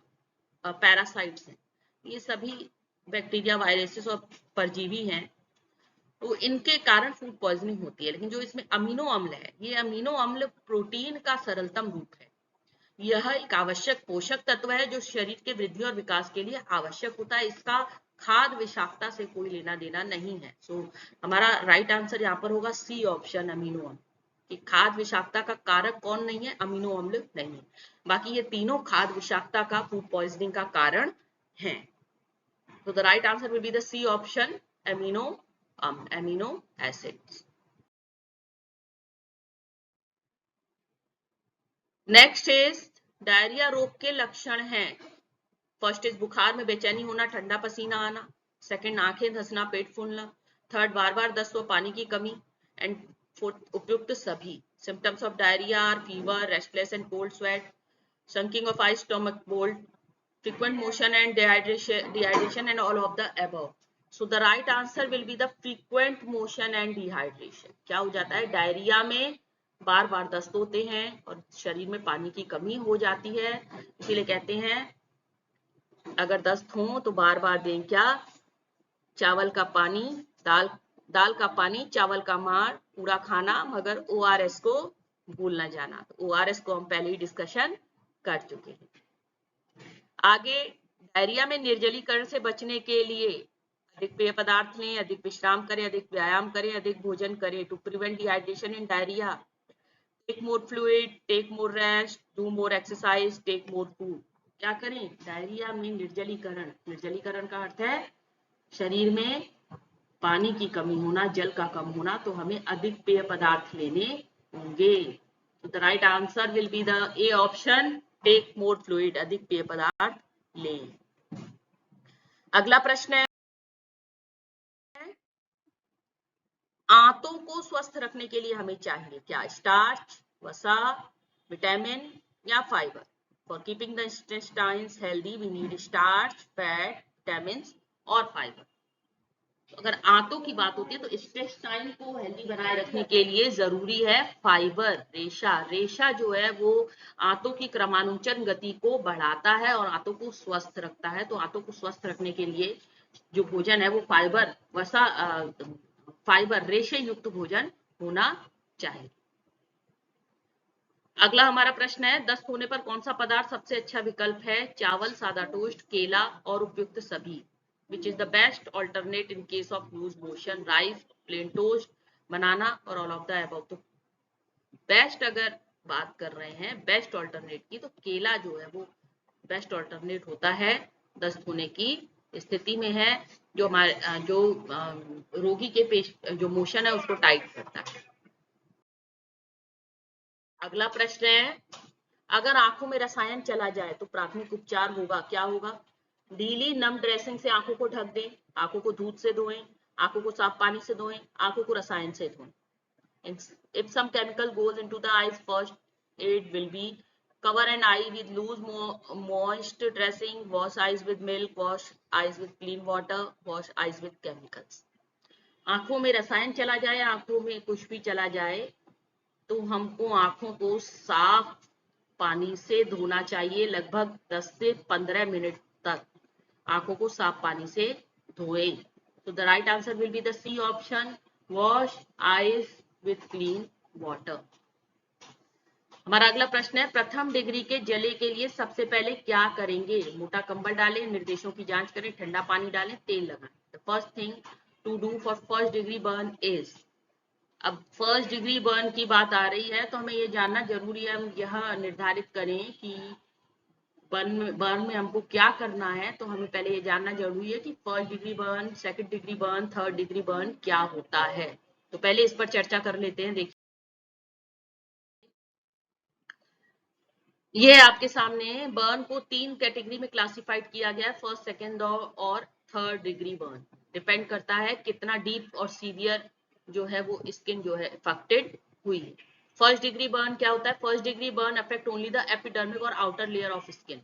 पैरासाइट्स हैं, ये सभी बैक्टीरिया, वायरसेस और परजीवी हैं, तो इनके कारण फूड पॉइजनिंग होती है। लेकिन जो इसमें अमीनो अम्ल है, ये अमीनो अम्ल प्रोटीन का सरलतम रूप है। यह एक आवश्यक पोषक तत्व है जो शरीर के वृद्धि और विकास के लिए आवश्यक होता है। इसका खाद्य विषाक्तता से कोई लेना देना नहीं है। सो हमारा राइट आंसर यहाँ पर होगा सी ऑप्शन, अमीनो अम्ल। कि खाद्य विषाक्तता का कारक कौन नहीं है? अमीनो अम्ल नहीं है। बाकी ये तीनों खाद्य विषाक्तता का, फूड पॉइजनिंग का कारण है। तो the right answer will be the C option, amino acids. Next is, diarrhoea रोग के लक्षण हैं। फर्स्ट इज बुखार में बेचैनी होना, ठंडा पसीना आना। सेकंड, आंखें धंसना, पेट फूलना। थर्ड, बार बार दस्त व पानी की कमी। एंड फोर्थ, उपयुक्त सभी। Symptoms of diarrhoea are fever, restless and cold sweat, sinking of eyes, stomach bold, frequent motion and dehydration and all of the above. So the right answer will be the frequent motion and dehydration. क्या हो जाता है? Diarrhoea में बार बार दस्त होते हैं और शरीर में पानी की कमी हो जाती है, इसीलिए कहते हैं अगर दस्त हो तो बार बार दें क्या? चावल का पानी, दाल का पानी, चावल का मार, पूरा खाना, मगर ORS को भूल ना जाना। तो ORS को हम पहले ही डिस्कशन कर चुके हैं। आगे, डायरिया में निर्जलीकरण से बचने के लिए अधिक पेय पदार्थ लें, अधिक विश्राम करें, अधिक व्यायाम करें, अधिक भोजन करें। To prevent dehydration in diarrhoea, take more fluid, take more rest, do more exercise, take more food. क्या करें? डायरिया में निर्जलीकरण, निर्जलीकरण का अर्थ है शरीर में पानी की कमी होना, जल का कम होना, तो हमें अधिक पेय पदार्थ लेने होंगे। तो the right answer will be the A option, take more fluid, अधिक पेय पदार्थ लें। अगला प्रश्न है, आंतों को स्वस्थ रखने के लिए हमें चाहिए क्या? स्टार्च, वसा, विटामिन या fibre. For keeping the intestines healthy we need starch, fat, vitamin और फाइबर। तो अगर आंतों की बात होती है तो इंटेस्टाइन को हेल्दी बनाए रखने के लिए जरूरी है फाइबर, रेशा। रेशा जो है वो आंतों की क्रमानुचन गति को बढ़ाता है और आंतों को स्वस्थ रखता है। तो आंतों को स्वस्थ रखने के लिए जो भोजन है वो फाइबर, वसा, फाइबर, रेशे युक्त भोजन होना चाहिए। अगला हमारा प्रश्न है, दस्त होने पर कौन सा पदार्थ सबसे अच्छा विकल्प है? चावल, सादा टोस्ट, केला और उपयुक्त सभी। Which is the best alternate in case of loose motion? Rice, plain toast, banana और ऑल ऑफ द अबव। तो बेस्ट अगर बात कर रहे हैं बेस्ट ऑल्टरनेट की, तो केला जो है वो बेस्ट ऑल्टरनेट होता है दस्त होने की स्थिति में है, जो हमारे जो रोगी के जो मोशन है उसको टाइट करता है। अगला प्रश्न है, अगर आंखों में रसायन चला जाए तो प्राथमिक उपचार होगा, क्या होगा? ढीली नम ड्रेसिंग से आंखों को ढक दें, आंखों को दूध से धोएं, आंखों को साफ पानी से धोएं, आंखों को रसायन से धोएं। If some chemical goes into the eyes, first aid will be cover an eye with loose moist dressing, wash eyes with milk, wash eyes with clean water, wash eyes with chemicals. आंखों में रसायन चला जाए, आंखों में कुछ भी चला जाए, तो हमको आंखों को साफ पानी से धोना चाहिए, लगभग 10 से 15 मिनट तक आंखों को साफ पानी से धोएं। तो the right answer will be the C option, wash eyes with clean water. हमारा अगला प्रश्न है, प्रथम डिग्री के जले के लिए सबसे पहले क्या करेंगे? मोटा कंबल डालें, निर्देशों की जांच करें, ठंडा पानी डालें, तेल लगाएं। The first thing to do for first degree burn is, अब फर्स्ट डिग्री बर्न की बात आ रही है तो हमें ये जानना जरूरी है, हम यह निर्धारित करें कि बर्न में हमको क्या करना है। तो हमें पहले ये जानना जरूरी है कि first degree burn, second degree burn, third degree burn क्या होता है। तो पहले इस पर चर्चा कर लेते हैं। देखिए, ये आपके सामने बर्न को 3 कैटेगरी में क्लासिफाइड किया गया है, फर्स्ट, सेकेंड और थर्ड डिग्री बर्न। डिपेंड करता है कितना डीप और सीवियर जो है वो स्किन जो है अफेक्टेड हुई है। फर्स्ट डिग्री बर्न क्या होता है? First degree burn affect only the epidermic और outer layer of skin.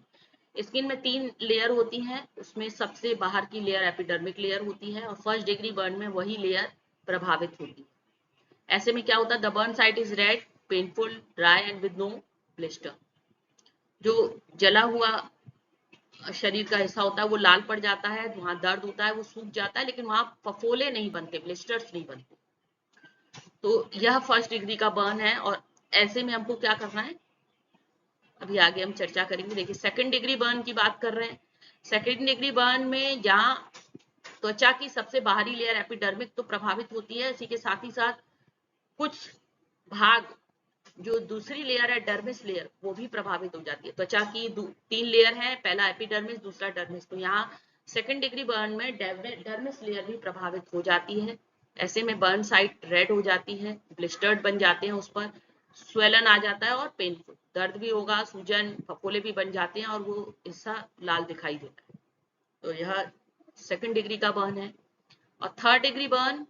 Skin में 3 लेयर होती हैं, उसमें सबसे बाहर की लेयर एपिडर्मिक लेयर होती है, और फर्स्ट डिग्री बर्न में वही लेयर प्रभावित होती है। ऐसे में क्या होता है? The burn site is red, painful, dry and with no blister. जो जला हुआ शरीर का हिस्सा होता है वो लाल पड़ जाता है, वहां दर्द होता है, वो सूख जाता है, लेकिन वहां फफोले नहीं बनते, ब्लिस्टर्स नहीं बनते। तो यह फर्स्ट डिग्री का बर्न है, और ऐसे में हमको क्या करना है अभी आगे हम चर्चा करेंगे। देखिए, सेकंड डिग्री बर्न की बात कर रहे हैं। सेकंड डिग्री बर्न में जहां त्वचा की सबसे बाहरी लेयर एपिडर्मिक तो प्रभावित होती है, इसी के साथ ही साथ कुछ भाग जो दूसरी लेयर है डर्मिस लेयर, वो भी प्रभावित हो जाती है। त्वचा की 3 लेयर है, पहला एपिडर्मिस, दूसरा डर्मिस। तो यहाँ सेकंड डिग्री बर्न में डर्मिस लेयर भी प्रभावित हो जाती है। ऐसे में बर्न साइट रेड हो जाती है, ब्लिस्टर्ड बन जाते हैं, उस पर स्वेलन आ जाता है और पेनफुल, दर्द भी होगा, सूजन, फफोले भी बन जाते हैं और वो हिस्सा लाल दिखाई देता है। तो यह सेकंड डिग्री का बर्न है। और थर्ड डिग्री बर्न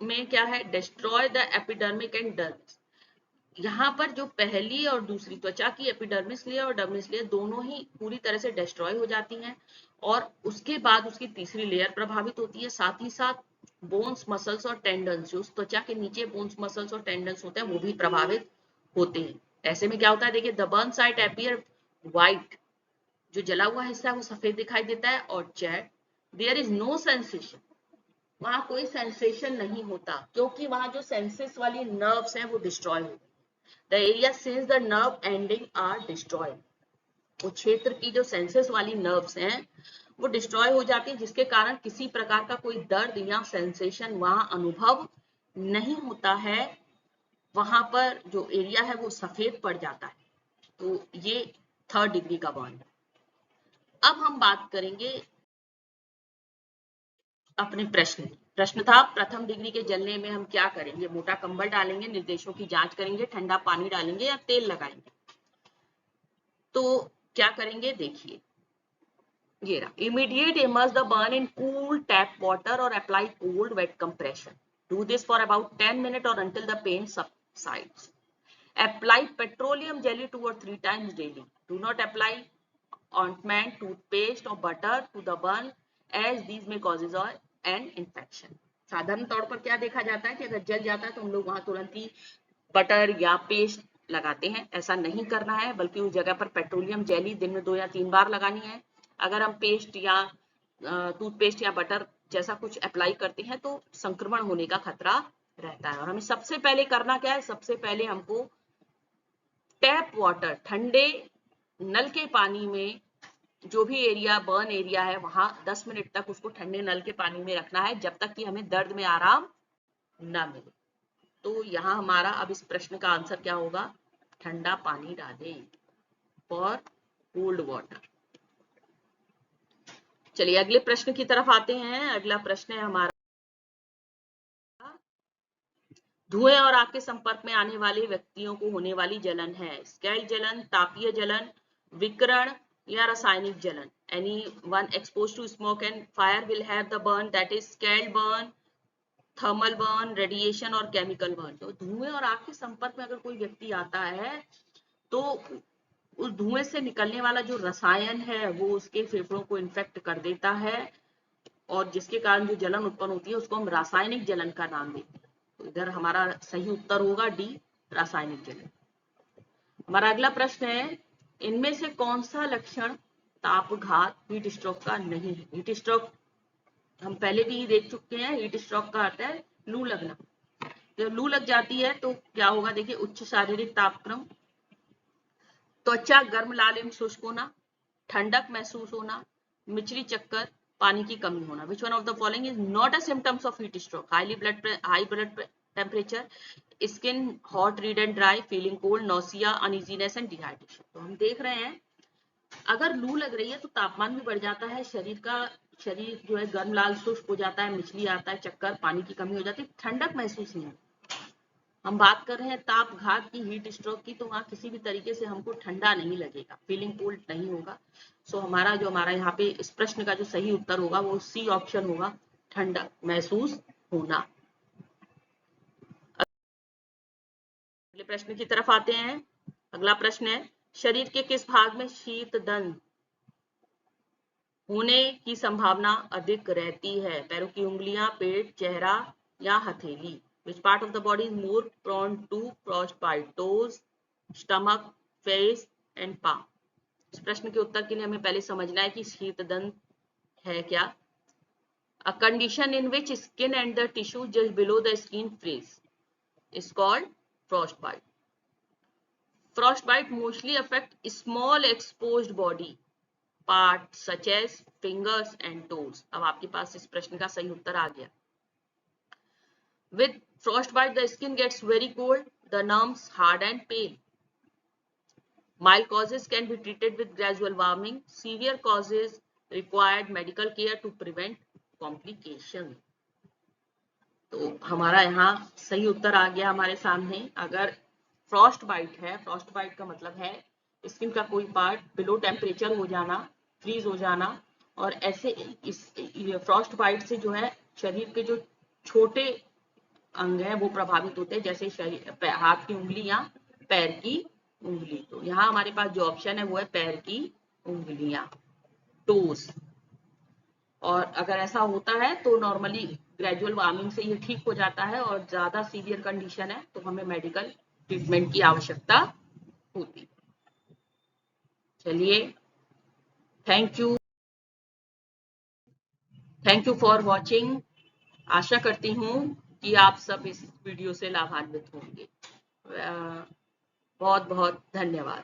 में क्या है? Destroy the epidermic and dermis. यहाँ पर जो पहली और दूसरी त्वचा की एपिडर्मिस लेयर और डर्मिस लेयर दोनों ही पूरी तरह से डिस्ट्रॉय हो जाती हैं, और उसके बाद उसकी तीसरी लेयर प्रभावित होती है। साथ ही साथ बोन्स, मसल्स और टेंडन्स, जो त्वचा के नीचे बोन्स, मसल्स और टेंडन्स होते हैं, वो भी प्रभावित होते हैं। ऐसे में क्या होता है? देखिए, the burn site appear white, जो जला हुआ हिस्सा है वो सफेद दिखाई देता है, और चैट, देयर इज नो सेंसेशन, वहां कोई सेंसेशन नहीं होता, क्योंकि वहां जो सेंसेस वाली नर्व्स हैं वो डिस्ट्रॉय हो गई। The area since the nerve ending are destroyed. वो क्षेत्र की जो सेंसेस वाली नर्व्स हैं वो डिस्ट्रॉय हो जाती है, जिसके कारण किसी प्रकार का कोई दर्द या सेंसेशन वहां अनुभव नहीं होता है। वहां पर जो एरिया है वो सफेद पड़ जाता है। तो ये थर्ड डिग्री का बर्न है। अब हम बात करेंगे अपने प्रश्न था, प्रथम डिग्री के जलने में हम क्या करेंगे? मोटा कंबल डालेंगे, निर्देशों की जांच करेंगे, ठंडा पानी डालेंगे या तेल लगाएंगे। तो क्या करेंगे? देखिए, ये रहा, immediate immerse the burn in cool tap water or apply cold wet compression. Do this for about 10 minutes or until the pain subsides. Apply petroleum jelly 2 or 3 times daily. Do not apply ointment, toothpaste or butter to the burn as these may causes an infection. साधारण तौर पर क्या देखा जाता है कि अगर जल जाता है तो हम लोग वहां तुरंत ही बटर या पेस्ट लगाते हैं। ऐसा नहीं करना है, बल्कि उस जगह पर पेट्रोलियम जेली दिन में 2 या 3 बार लगानी है। अगर हम पेस्ट या टूथपेस्ट या बटर जैसा कुछ अप्लाई करते हैं तो संक्रमण होने का खतरा रहता है। और हमें सबसे पहले करना क्या है? सबसे पहले हमको टैप वाटर, ठंडे नल के पानी में जो भी एरिया बर्न एरिया है वहां 10 मिनट तक उसको ठंडे नल के पानी में रखना है, जब तक कि हमें दर्द में आराम ना मिले। तो यहाँ हमारा अब इस प्रश्न का आंसर क्या होगा? ठंडा पानी डालें फॉर कोल्ड वाटर। चलिए अगले प्रश्न की तरफ आते हैं। अगला प्रश्न है हमारा, धुएं और आग के संपर्क में आने वाले व्यक्तियों को होने वाली जलन है स्कैल्ड जलन, तापीय जलन, विकिरण या रासायनिक जलन। Anyone exposed to smoke and fire will have the burn, that is scald burn, thermal burn, radiation और केमिकल बर्न। तो धुएं और आग के संपर्क में अगर कोई व्यक्ति आता है तो उस धुएं से निकलने वाला जो रसायन है वो उसके फेफड़ों को इन्फेक्ट कर देता है और जिसके कारण जो जलन उत्पन्न होती है उसको हम रासायनिक जलन का नाम देते हैं। तो इधर हमारा सही उत्तर होगा डी, रासायनिक जलन। हमारा अगला प्रश्न है, इनमें से कौन सा लक्षण तापघात हीट स्ट्रोक का नहीं है। हीट स्ट्रोक हम पहले भी देख चुके हैं, हीट स्ट्रोक का अर्थ है लू लगना। जब लू लग जाती है तो क्या होगा, देखिए उच्च शारीरिक तापक्रम, त्वचा गर्म लाल एवं शुष्क होना, ठंडक महसूस होना, मिचली चक्कर, पानी की कमी होना। Which one of the following is not a symptoms of heat stroke? High blood temperature, skin hot, read and dry, feeling cold, nausea, uneasiness and dehydration. तो हम देख रहे हैं अगर लू लग रही है तो तापमान भी बढ़ जाता है, शरीर जो है गर्म लाल शुष्क हो जाता है, मिचली आता है, चक्कर, पानी की कमी हो जाती है, ठंडक महसूस नहीं होती। हम बात कर रहे हैं तापघात की, हीट स्ट्रोक की, तो वहां किसी भी तरीके से हमको ठंडा नहीं लगेगा, फीलिंग कोल्ड नहीं होगा। सो हमारा यहाँ पे इस प्रश्न का जो सही उत्तर होगा वो सी ऑप्शन होगा, ठंडक महसूस होना। अगले प्रश्न की तरफ आते हैं। अगला प्रश्न है, शरीर के किस भाग में शीत दंड होने की संभावना अधिक रहती है? पैरों की उंगलियां, पेट, चेहरा या हथेली? Which part of the body is more prone to frostbite? Toes, stomach, face and palm? इस प्रश्न के उत्तर के लिए हमें पहले समझना है कि शीतदंड है क्या। A condition in which skin and the tissue just below the skin freeze is called frostbite. Frostbite mostly affect small exposed body parts such as fingers and toes. अब आपके पास इस प्रश्न का सही उत्तर आ गया। With frostbite, the skin gets very cold, the nerves hard and pale. Mild causes can be treated with gradual warming. Severe causes required medical care to prevent complication. तो हमारा यहाँ सही उत्तर आ गया हमारे सामने। अगर फ्रॉस्ट बाइट है, फ्रॉस्ट बाइट का मतलब है स्किन का कोई पार्ट बिलो टेम्परेचर हो जाना, फ्रीज हो जाना, और ऐसे इस फ्रॉस्ट बाइट से जो है शरीर के जो छोटे अंग है वो प्रभावित होते हैं, जैसे हाथ की उंगली या पैर की उंगली। तो यहाँ हमारे पास जो ऑप्शन है वो है पैर की उंगलियां, टोस। और अगर ऐसा होता है तो नॉर्मली ग्रेजुअल वार्मिंग से ये ठीक हो जाता है, और ज्यादा सीवियर कंडीशन है तो हमें मेडिकल ट्रीटमेंट की आवश्यकता होती है। चलिए, थैंक यू फॉर वॉचिंग। आशा करती हूँ कि आप सब इस वीडियो से लाभान्वित होंगे। बहुत बहुत धन्यवाद।